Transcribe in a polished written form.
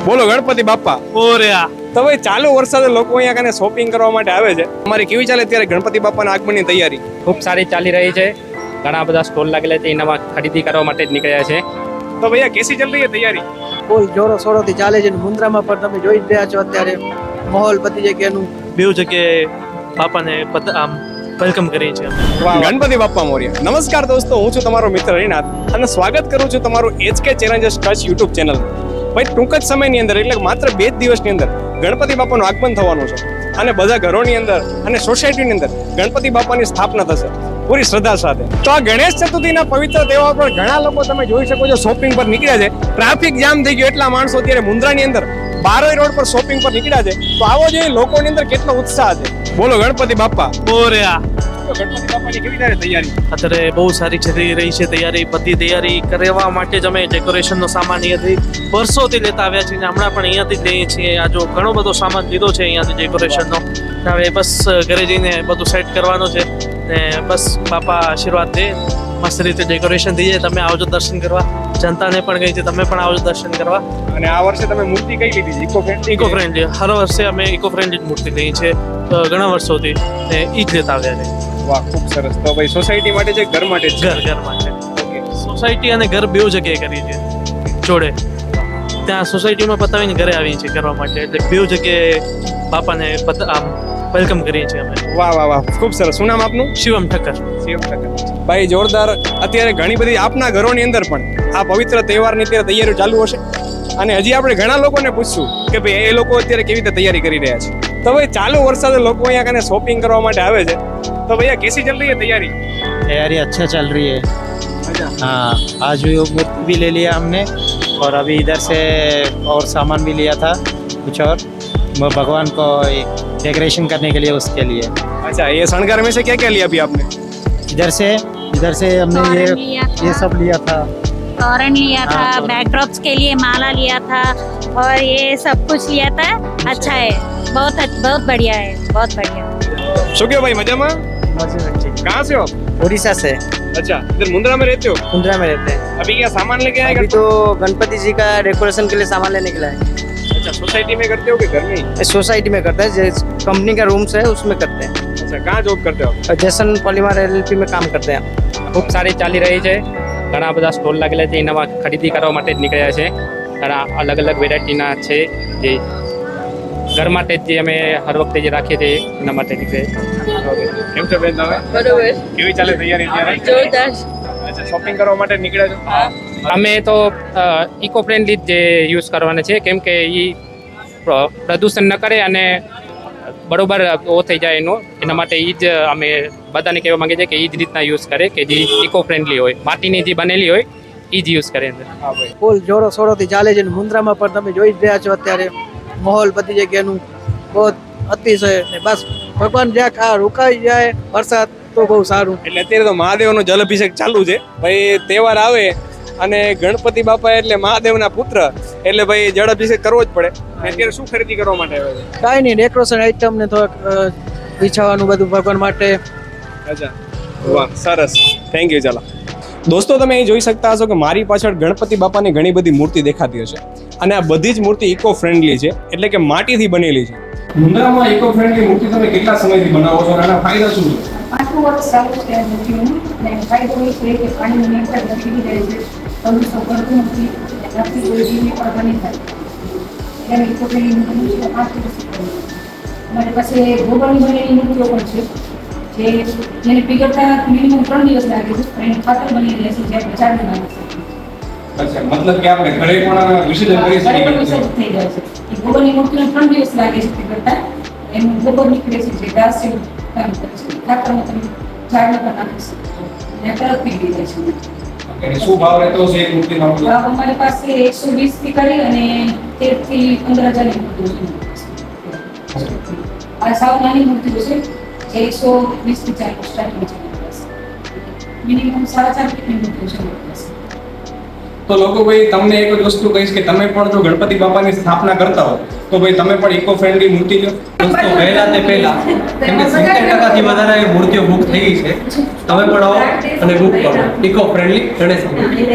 બોલો ગણપતિ બાપા. ઓર્યા તો ભાઈ ચાલુ વરસાદે લોકો અહીંયા કને શોપિંગ કરવા માટે આવે છે. અમારી કેવી ચાલે અત્યારે ગણપતિ બાપાના આગમનની તૈયારી? ખૂબ સારી ચાલી રહી છે. ઘણા બધા સ્ટોલ લાગેલા છે, એનામાં ખરીદી કરવા માટે જ નીકળ્યા છે. તો ભૈયા કેસી ચાલ રહી છે તૈયારી? ફૂલ જોરો શોરોથી ચાલે છે. મુન્દ્રામાં પણ તમે જોઈ જ રહ્યા છો અત્યારે માહોલ બધી જગ્યાનું. બેઉ જગ્યાએ બાપાને આમ વેલકમ કરીએ છીએ. ગણપતિ બાપા મોર્યા. નમસ્કાર દોસ્તો, હું છું તમારો મિત્ર રીનાથ અને સ્વાગત કરું છું તમારું HK Challengers Kutch YouTube channel. ભાઈ ટૂંક જ સમયની અંદર એટલે માત્ર 2 દિવસની અંદર ગણપતિ બાપાનું આગમન થવાનું છે અને બધા ઘરોની અંદર અને સોસાયટીની અંદર ગણપતિ બાપાની સ્થાપના થશે પૂરી શ્રદ્ધા સાથે. તો આ ગણેશ ચતુર્થીના પવિત્ર તહેવાર પર ઘણા લોકો તમે જોઈ શકો છો શોપિંગ પર નીકળ્યા છે. ટ્રાફિક જામ થઈ ગયો, એટલા માણસો અત્યારે મુન્દ્રાની અંદર બારોઈ રોડ પર શોપિંગ પર નીકળ્યા છે. તો આવો જોઈએ લોકોની અંદર કેટલો ઉત્સાહ છે. બોલો ગણપતિ બાપા. ઓર્યા ગણપતિ બાપાની કેવી ચાલે તૈયારી? અત્યારે બહુ સારી ચાલી રહી છે તૈયારી. બધી તૈયારી કરવા માટે જ અમે ડેકોરેશનનો સામાન અહીંયાથી વર્ષોથી લેતા આવ્યા છીએ. હમણાં પણ અહીંયાથી જ લઈએ છીએ. આ જો ઘણો બધો સામાન લીધો છે અહીંયાથી ડેકોરેશનનો. હવે બસ ઘરે જઈને બધું સેટ કરવાનું છે ને બસ બાપા આશીર્વાદ દે, મસ્ત રીતે ડેકોરેશન થઈ જાય. તમે આવજો દર્શન કરવા. જનતાને પણ કહી છે તમે પણ આવજો દર્શન કરવા. અને આ વર્ષે તમે મૂર્તિ કઈ લીધી છે? Eco friendly. હર વર્ષે અમે ઇકો ફ્રેન્ડલી મૂર્તિ લઈએ છીએ ઘણા વર્ષોથી ને એ જ લેતા આવ્યા છે. વાહ, ખૂબ સરસ. તો ભાઈ સોસાયટી માટે છે, ઘર માટે છે? ઘર માટે. ઓકે. સોસાયટી અને ઘર બેઉ જગ્યાએ કરીએ છીએ જોડે. ત્યાં સોસાયટીમાં પતાવીને ઘરે આવીએ છીએ કરવા માટે. એટલે બેઉ જગ્યાએ બાપાને આમ વેલકમ કરીએ છીએ અમે. વાહ વાહ વાહ, ખૂબ સરસ. શું નામ આપનું? શિવમ ઠક્કર. ભાઈ જોરદાર. અત્યારે ઘણી બધી આપના ઘરોની અંદર પણ આ પવિત્ર તહેવારની અત્યારે તૈયારીઓ ચાલુ હશે અને હજી આપણે ઘણા લોકોને પૂછશું કે ભાઈ એ લોકો અત્યારે કેવી રીતે તૈયારી કરી રહ્યા છે. તો ભાઈ ચાલુ વરસાદે લોકો અહીંયા કને શોપિંગ કરવા માટે આવે છે. तो भैया कैसी चल रही है तैयारी? तैयारी अच्छा चल रही है. हाँ, आज भी मूर्ति भी ले लिया हमने और अभी इधर से और सामान भी लिया था कुछ और भगवान को डेकोरेशन करने के लिए, उसके लिए. अच्छा, ये शृंगार में से क्या क्या लिया अभी आपने? इधर से हमने ये सब लिया था. तोरण लिया था, बैकड्रॉप्स के लिए माला लिया था और ये सब कुछ लिया था. अच्छा है, बहुत बढ़िया है, बहुत बढ़िया. શું કે ભાઈ, મજામાં? कहाँ से हो? उड़ीसा से. अच्छा, इधर मुंद्रा में रहते हो? मुंद्रा में रहते हैं. अभी क्या सामान लेके आए? अभी तो गणपति जी का डेकोरेशन के लिए सामान लेने के लिए आए. अच्छा, सोसाइटी में करते हो कि घर में ही? सोसाइटी में करते हैं, कंपनी का रूम्स है उसमें करते हैं. अच्छा, कहाँ जॉब करते हो? जैसन पॉलीमर LLP में काम करते हैं. ખૂબ સારી ચાલી રહી છે. ઘણા બધા સ્ટોલ લાગેલા છે, એનામાં ખરીદી કરવા માટે જ નીકળ્યા છે. ઘણા અલગ અલગ વેરાયટીના છે જે ઘર માટે જ જે અમે હર વખતે જે રાખીએ છીએ એના માટે નીકળે. કેમ છો બેન તમે? બરોબર. કેવી ચાલે તૈયારી અત્યારે? જોરદાર. અચ્છા, શોપિંગ કરવા માટે નીકળ્યા છો? અમે તો ઇકો ફ્રેન્ડલી જ યુઝ કરવાના છે, કેમ કે એ પ્રદૂષણ ન કરે અને બરોબર ઓ થઈ જાય એનો. એના માટે એ જ અમે બધાને કહેવા માંગીએ છીએ કે એ જ રીતના યુઝ કરે કે જે ઇકો ફ્રેન્ડલી હોય, માટીની જે બનેલી હોય એ જ યુઝ કરે. હા ભાઈ. ફૂલ જોરો શોરોથી ચાલે છે. મુન્દ્રામાં પણ તમે જોઈ જ રહ્યા છો અત્યારે માહોલ બધી જગ્યાનું બહુ અતિશય. ને બસ ભગવાન જ્યાં આ રોકાઈ જાય વરસાદ તો બહુ સારું. એટલે અત્યારે તો મહાદેવનો જલ અભિષેક ચાલુ છે ભાઈ. તહેવાર આવે અને ગણપતિ બાપા એટલે મહાદેવના પુત્ર એટલે ભાઈ જળ અભિષેક કરવો જ પડે. અત્યારે શું ખરીદી કરવા માટે આવે છે? કાંઈ નહીં, ડેકોરેશન આઈટમ ને થોડાક વિછાવાનું બધું ભગવાન માટે. અચ્છા, વાહ, સરસ. Thank you. ચાલો દોસ્તો, તમે અહીં જોઈ શકતા હશો કે મારી પાછળ ગણપતિ બાપાની ઘણી બધી મૂર્તિ દેખાતી હશે અને આ બધી જ મૂર્તિ ઇકો ફ્રેન્ડલી છે, એટલે કે માટીથી બનેલી છે. મુન્દ્રામાં ઇકો ફ્રેન્ડલી મૂર્તિ તમે કેટલા સમયથી બનાવો છો અને આના ફાયદા શું છે? 5 વર્ષ ચાલુ છે આ મૂર્તિનું અને ફાયદો એ છે કે પાણીની નિયંત્રણ નથી રહે છે, પ્રદૂષણ કરતું નથી, નથી કોઈ જીવની પણ બની થાય. એની છોકરી મૂર્તિઓ 5 વર્ષથી કરી છે. અમારી પાસે ગોબરની બનેલી મૂર્તિઓ પણ છે જેને પીગળતા મિનિમમ 3 દિવસ લાગે છે. એનું ખાતર બની રહે છે જે આપણે 4 લાગે છે. અચ્છા, મતલબ કે આપણે ઘરે પણ વિસર્જન કરી ઘરે પણ શકીએ? વિસર્જન થઈ જાય છે. એ ગોબરની મૂર્તિને 3 દિવસ લાગે છે પીગળતા. એનું ગોબર નીકળે છે જે ઘાસ જેવું કામ કરે છે. ખાતરમાં તમે ઝાડને પણ નાખી શકો અને તરત પીગળી જાય છે. અને શું ભાવ રહેતો હશે એક મૂર્તિનો? ભાવ અમારી પાસે 120 થી કરી અને 13 થી 15,000 ની મૂર્તિઓ છે. આ સાવ નાની મૂર્તિઓ છે જે 120 થી 40 સ્ટાર્ટિંગ છે. મિનિમમ 4.5 ફીટની મૂર્તિઓ છે અમારી પાસે. તો લોકો ભાઈ તમને એક જ વસ્તુ કહીશ કે તમે પણ જો ગણપતિ બાપાની સ્થાપના કરતા હો તો ભાઈ તમે પણ ઇકો ફ્રેન્ડલી મૂર્તિ લો. દોસ્તો પહેલા કેમ કે 70% વધારે મૂર્તિઓ બુક થઈ ગઈ છે. તમે પણ આવો અને બુક કરો ઇકો ફ્રેન્ડલી ગણેશ મૂર્તિ.